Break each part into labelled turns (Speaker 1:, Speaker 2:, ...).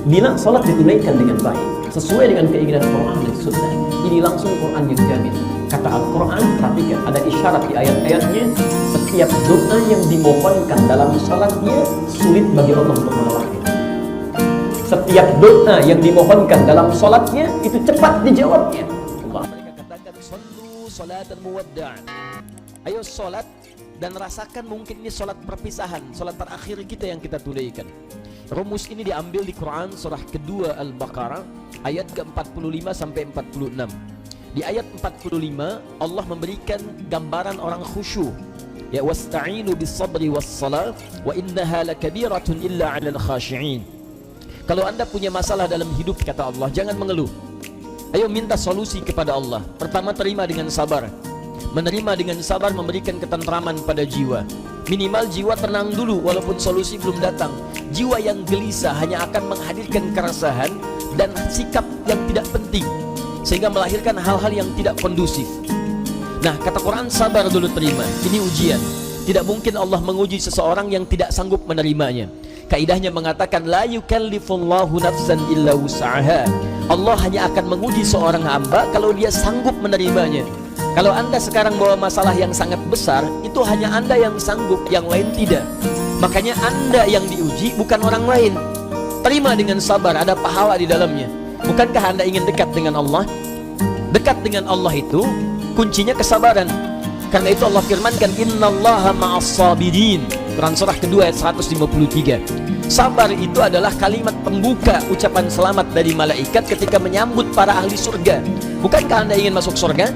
Speaker 1: Bila salat ditunaikan dengan baik, sesuai dengan keinginan Quran dan Sunnah, ini langsung Quran yang jamin. Kata Al-Quran, perhatikan, ada isyarat di ayat-ayatnya, setiap doa yang dimohonkan dalam salatnya sulit bagi Allah untuk menolaknya. Setiap doa yang dimohonkan dalam salatnya itu cepat dijawabnya. Mereka katakan, "Shallu sholatan muwadda'an." Ayo salat dan rasakan mungkin ini salat perpisahan, salat terakhir kita yang kita tunaikan. Rumus ini diambil di Quran surah kedua Al-Baqarah ayat ke-45 sampai 46. Di ayat 45 Allah memberikan gambaran orang khusyuk. Ya wasta'inu bis-sabri was-salah wa innaha lakabiratun illa 'alal khashi'in. Kalau Anda punya masalah dalam hidup, kata Allah, jangan mengeluh. Ayo minta solusi kepada Allah. Pertama, terima dengan sabar. Menerima dengan sabar memberikan ketentraman pada jiwa. Minimal jiwa tenang dulu walaupun solusi belum datang. Jiwa yang gelisah hanya akan menghadirkan keresahan dan sikap yang tidak penting, sehingga melahirkan hal-hal yang tidak kondusif. Nah, kata Quran, sabar dulu, terima. Ini ujian. Tidak mungkin Allah menguji seseorang yang tidak sanggup menerimanya. Kaidahnya mengatakan, la yukallifullahu nafsan illa wus'aha. Allah hanya akan menguji seorang hamba kalau dia sanggup menerimanya. Kalau Anda sekarang bawa masalah yang sangat besar, itu hanya Anda yang sanggup, yang lain tidak. Makanya Anda yang diuji, bukan orang lain. Terima dengan sabar, ada pahala di dalamnya. Bukankah Anda ingin dekat dengan Allah? Dekat dengan Allah itu kuncinya kesabaran. Karena itu Allah firmankan, innallaha ma'as-sabirin. Quran surah kedua ayat 153. Sabar itu adalah kalimat pembuka ucapan selamat dari malaikat ketika menyambut para ahli surga. Bukankah Anda ingin masuk surga?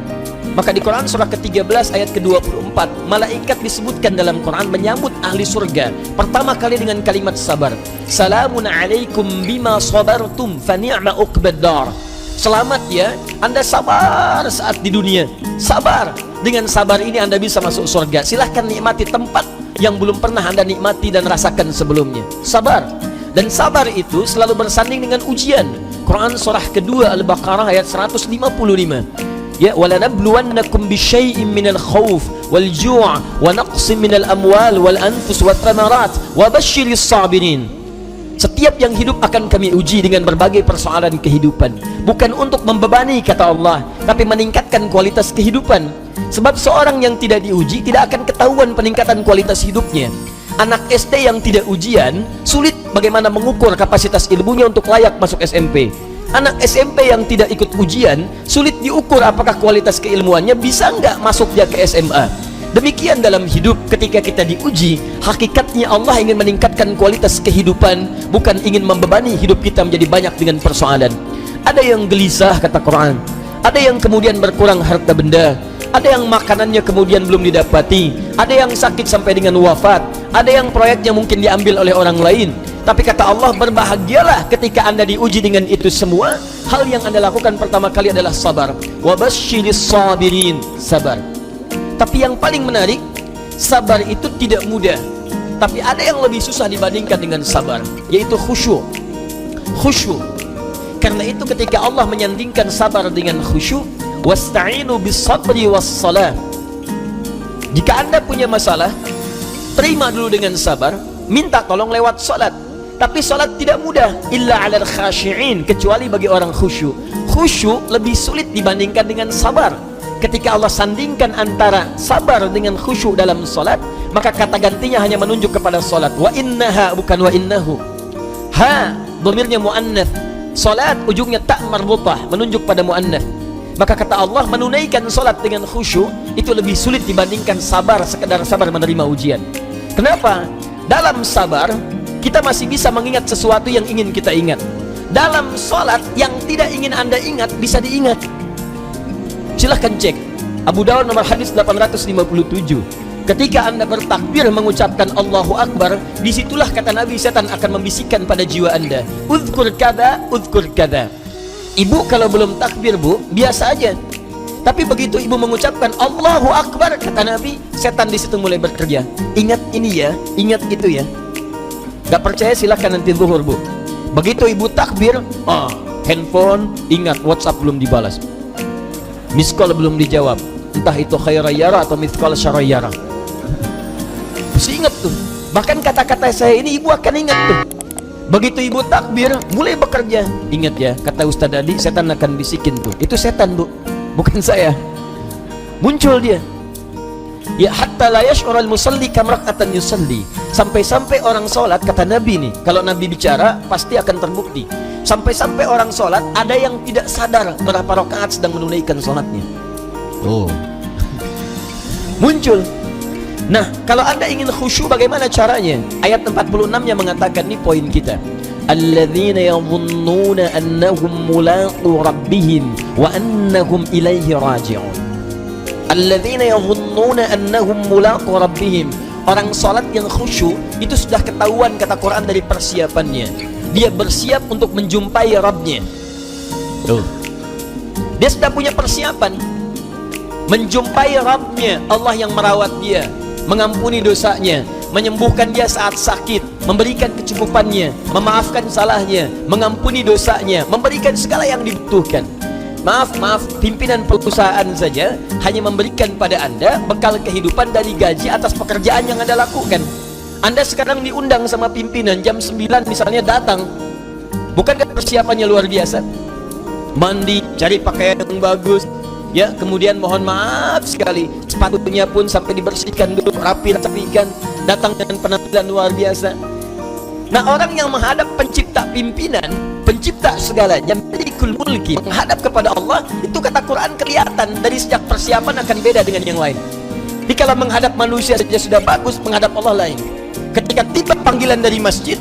Speaker 1: Maka di Quran surah ke-13 ayat ke-24, malaikat disebutkan dalam Quran menyambut ahli surga pertama kali dengan kalimat sabar. Salamun alaikum bima sabartum fa ni'ma uqbaddar. Selamat ya, Anda sabar saat di dunia. Sabar. Dengan sabar ini Anda bisa masuk surga. Silahkan nikmati tempat yang belum pernah Anda nikmati dan rasakan sebelumnya. Sabar. Dan sabar itu selalu bersanding dengan ujian. Quran surah kedua Al-Baqarah ayat 155. Ya, walanabluwannakum bisyai'in minal khauf wal ju' wa naqsin minal amwal wal anfus wat thamarat wa basyiris sabirin. Setiap yang hidup akan kami uji dengan berbagai persoalan kehidupan, bukan untuk membebani, kata Allah, tapi meningkatkan kualitas kehidupan. Sebab seorang yang tidak diuji tidak akan ketahuan peningkatan kualitas hidupnya. Anak SD yang tidak ujian sulit bagaimana mengukur kapasitas ilmunya untuk layak masuk SMP. Anak SMP yang tidak ikut ujian sulit diukur apakah kualitas keilmuannya bisa nggak masuk dia ke SMA. Demikian dalam hidup, ketika kita diuji, hakikatnya Allah ingin meningkatkan kualitas kehidupan, bukan ingin membebani hidup kita menjadi banyak dengan persoalan. Ada yang gelisah, kata Quran. Ada yang kemudian berkurang harta benda. Ada yang makanannya kemudian belum didapati. Ada yang sakit sampai dengan wafat. Ada yang proyeknya mungkin diambil oleh orang lain. Tapi kata Allah, berbahagialah ketika Anda diuji dengan itu semua. Hal yang Anda lakukan pertama kali adalah sabar. Wa basyiris sabirin, sabar. Tapi yang paling menarik, sabar itu tidak mudah. Tapi ada yang lebih susah dibandingkan dengan sabar, yaitu khusyuk. Khusyuk. Karena itu ketika Allah menyandingkan sabar dengan khusyuk, wasta'inu bis-sabri was-salah. Jika Anda punya masalah, terima dulu dengan sabar, minta tolong lewat salat. Tapi salat tidak mudah, illa 'alal khashi'in, kecuali bagi orang khusyuk. Khusyuk lebih sulit dibandingkan dengan sabar. Ketika Allah sandingkan antara sabar dengan khusyuk dalam salat, maka kata gantinya hanya menunjuk kepada salat. Wa innaha, bukan wa innahu. Ha, dhamirnya muannats. Salat ujungnya ta marbutah, menunjuk pada muannats. Maka kata Allah, menunaikan salat dengan khusyuk itu lebih sulit dibandingkan sabar, sekedar sabar menerima ujian. Kenapa? Dalam sabar kita masih bisa mengingat sesuatu yang ingin kita ingat. Dalam salat yang tidak ingin Anda ingat bisa diingat. Silahkan cek Abu Dawud nomor hadis 857. Ketika Anda bertakbir mengucapkan Allahu Akbar, disitulah kata Nabi, setan akan membisikkan pada jiwa Anda, uzkur kada, uzkur kada. Ibu kalau belum takbir, Bu, biasa aja. Tapi begitu ibu mengucapkan Allahu Akbar, kata Nabi, setan di situ mulai bekerja. Ingat ini ya, ingat itu ya. Gak percaya silahkan nanti zuhur, Bu. Begitu ibu takbir, handphone, ingat WhatsApp belum dibalas, miss call belum dijawab, entah itu khairayara atau miss call syarayara. Mesti ingat tuh. Bahkan kata-kata saya ini ibu akan ingat tuh.
Speaker 2: Begitu ibu takbir, mulai bekerja. Ingat ya, kata Ustadz tadi, setan akan bisikin tuh. Itu setan, Bu, bukan saya. Muncul dia. Ya, hatta la yash'ural musalli kam rak'atan yusalli. Sampai-sampai orang sholat, kata Nabi nih, kalau Nabi bicara pasti akan terbukti. Sampai-sampai orang sholat ada yang tidak sadar berapa rakaat sedang menunaikan sholatnya. Oh, muncul. Nah, kalau Anda ingin khusyuk bagaimana caranya? Ayat 46 yang mengatakan, ini poin kita. Alladzina yadhunnuna annahum mulaqu rabbihim wa annahum ilaihi raji'un. Alladzina yadhunnuna annahum mulaqu rabbihim. Orang salat yang khusyuk itu sudah ketahuan, kata Quran, dari persiapannya. Dia bersiap untuk menjumpai Rabbnya. Tuh. Dia sudah punya persiapan menjumpai Rabbnya, Allah yang merawat dia, mengampuni dosanya, menyembuhkan dia saat sakit, memberikan kecukupannya, memaafkan salahnya, mengampuni dosanya, memberikan segala yang dibutuhkan. Maaf, pimpinan perusahaan saja hanya memberikan pada Anda bekal kehidupan dari gaji atas pekerjaan yang Anda lakukan. Anda sekarang diundang sama pimpinan jam 9 misalnya datang. Bukankah persiapannya luar biasa? Mandi, cari pakaian yang bagus, ya, kemudian mohon maaf sekali, sepatunya pun sampai dibersihkan dulu, rapikan, datang dengan penampilan luar biasa. Nah, orang yang menghadap pencipta pimpinan, pencipta segalanya, Malikul Mulki, menghadap kepada Allah, itu kata Quran kelihatan dari sejak persiapan akan beda dengan yang lain. Jadi kalau menghadap manusia saja sudah bagus, menghadap Allah lain. Ketika tiba panggilan dari masjid,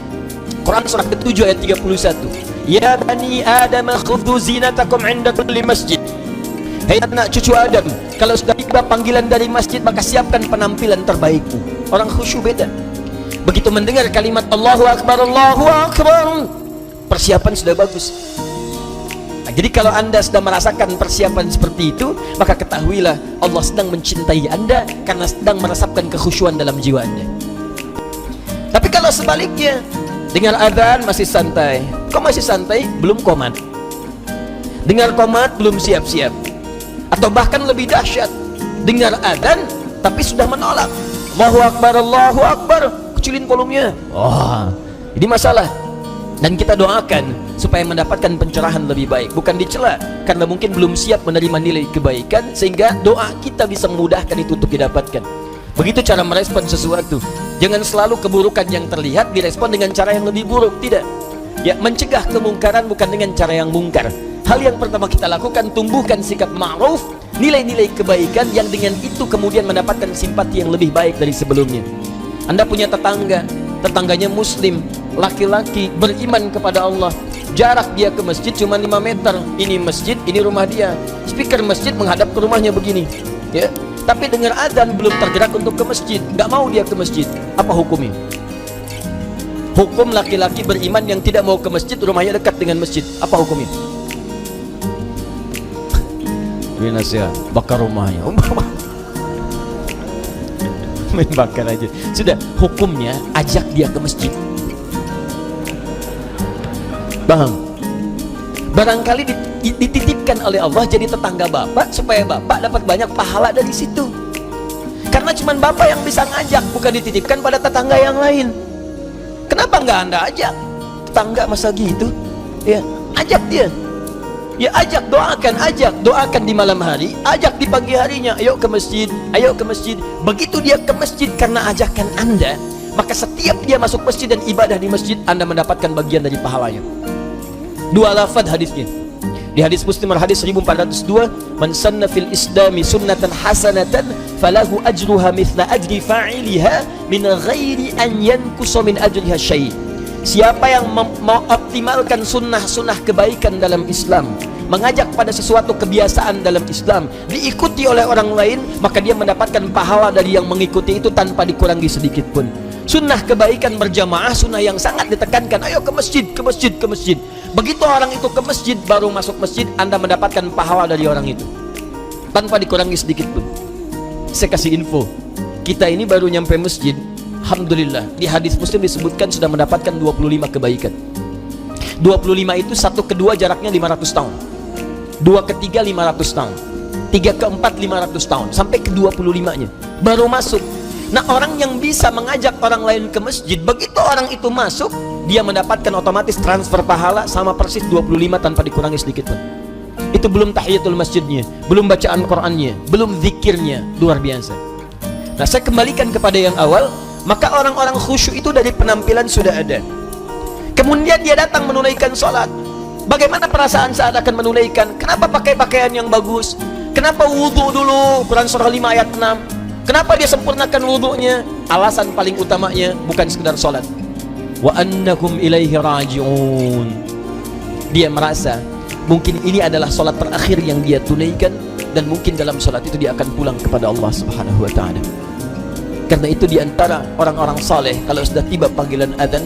Speaker 2: Quran surah ke-7 ayat 31, ya bani Adam khudhu zinatakum 'inda kulli masjid. Hei anak cucu Adam, kalau sudah tiba panggilan dari masjid, maka siapkan penampilan terbaikmu. Orang khusyuk beda. Begitu mendengar kalimat Allahu Akbar, persiapan sudah bagus. Nah, jadi kalau Anda sudah merasakan persiapan seperti itu, maka ketahuilah Allah sedang mencintai Anda karena sedang merasakan kekhusyuan dalam jiwa Anda. Tapi kalau sebaliknya, dengar adzan masih santai. Kok masih santai? Belum qomat. Dengar qomat belum siap-siap. Atau bahkan lebih dahsyat, dengar adzan tapi sudah menolak. Allahu Akbar, Allahu Akbar, kecilin volumenya. Oh, ini masalah. Dan kita doakan supaya mendapatkan pencerahan lebih baik, bukan dicela karena mungkin belum siap menerima nilai kebaikan, sehingga doa kita bisa memudahkan itu untuk didapatkan. Begitu cara merespon sesuatu. Jangan selalu keburukan yang terlihat direspon dengan cara yang lebih buruk, tidak. Ya, mencegah kemungkaran bukan dengan cara yang mungkar. Hal yang pertama kita lakukan, tumbuhkan sikap ma'ruf, nilai-nilai kebaikan yang dengan itu kemudian mendapatkan simpati yang lebih baik dari sebelumnya. Anda punya tetangga, tetangganya muslim, laki-laki, beriman kepada Allah. Jarak dia ke masjid cuma 5 meter. Ini masjid, ini rumah dia. Speaker masjid menghadap ke rumahnya begini, ya. Tapi dengar adzan belum tergerak untuk ke masjid, nggak mau dia ke masjid. Apa hukumnya? Hukum laki-laki beriman yang tidak mau ke masjid, rumahnya dekat dengan masjid, apa hukumnya? Nasihat, bakar rumahnya. Main bakar aja. Sudah, hukumnya ajak dia ke masjid. Paham? Barangkali dititipkan oleh Allah jadi tetangga bapak supaya bapak dapat banyak pahala dari situ. Karena cuma bapak yang bisa ngajak, bukan dititipkan pada tetangga yang lain. Kenapa nggak Anda ajak? Tetangga masa gitu? Ya, ajak dia. Ya, ajak, doakan di malam hari, ajak di pagi harinya, ayo ke masjid, ayo ke masjid. Begitu dia ke masjid karena ajakan Anda, maka setiap dia masuk masjid dan ibadah di masjid, Anda mendapatkan bagian dari pahalanya. 2 lafaz hadisnya. Di hadis Muslim hadis 1402, man sanna fil islami sunnatan hasanatan falahu ajruha mithla ajri fa'iliha min ghairi an yankusa min ajriha syai'. Siapa yang mengoptimalkan sunnah-sunnah kebaikan dalam Islam, mengajak pada sesuatu kebiasaan dalam Islam, diikuti oleh orang lain, maka dia mendapatkan pahala dari yang mengikuti itu tanpa dikurangi sedikit pun. Sunnah kebaikan berjamaah, sunnah yang sangat ditekankan. Ayo ke masjid, ke masjid, ke masjid. Begitu orang itu ke masjid, baru masuk masjid, Anda mendapatkan pahala dari orang itu tanpa dikurangi sedikit pun. Saya kasih info, kita ini baru nyampe masjid, alhamdulillah, di hadis Muslim disebutkan sudah mendapatkan 25 kebaikan. 25 itu 1 ke 2 jaraknya 500 tahun, 2 ke 3 500 tahun, 3 ke 4 500 tahun, sampai ke 25 nya baru masuk. Nah, orang yang bisa mengajak orang lain ke masjid, begitu orang itu masuk, dia mendapatkan otomatis transfer pahala sama persis 25 tanpa dikurangi sedikit pun. Itu belum tahiyatul masjidnya, belum bacaan Qur'annya, belum zikirnya, luar biasa. Nah, saya kembalikan kepada yang awal, maka orang-orang khusyuk itu dari penampilan sudah ada. Kemudian dia datang menunaikan sholat. Bagaimana perasaan saat akan menunaikan? Kenapa pakai pakaian yang bagus? Kenapa wudhu dulu? Quran surah 5 ayat 6. Kenapa dia sempurnakan wudhunya? Alasan paling utamanya bukan sekedar sholat. Wa annakum ilaihi raji'un. Dia merasa mungkin ini adalah sholat terakhir yang dia tunaikan, dan mungkin dalam sholat itu dia akan pulang kepada Allah Subhanahu wa ta'ala. Karena itu diantara orang-orang saleh, kalau sudah tiba panggilan adzan,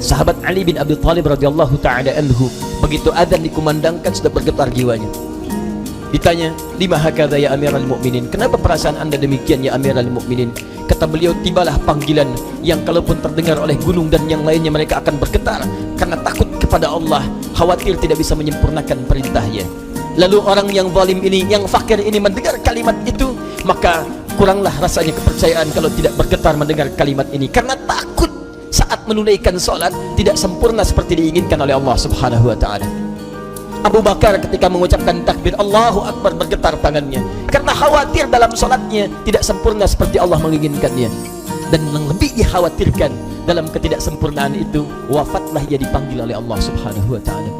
Speaker 2: sahabat Ali bin Abi Thalib radhiyallahu ta'ala anhu, begitu adzan dikumandangkan sudah bergetar jiwanya. Ditanya, lima hakadha ya amiral mu'minin, kenapa perasaan anda demikian ya amiral mu'minin? Kata beliau, tibalah panggilan yang kalaupun terdengar oleh gunung dan yang lainnya mereka akan bergetar karena takut kepada Allah, khawatir tidak bisa menyempurnakan perintahnya. Lalu orang yang zalim ini, yang fakir ini mendengar kalimat itu, maka kuranglah rasanya kepercayaan kalau tidak bergetar mendengar kalimat ini, karena takut saat menunaikan sholat tidak sempurna seperti diinginkan oleh Allah Subhanahu wa ta'ala. Abu Bakar ketika mengucapkan takbir Allahu Akbar bergetar tangannya karena khawatir dalam sholatnya tidak sempurna seperti Allah menginginkannya. Dan yang lebih dikhawatirkan dalam ketidaksempurnaan itu, wafatlah ia dipanggil oleh Allah Subhanahu wa ta'ala.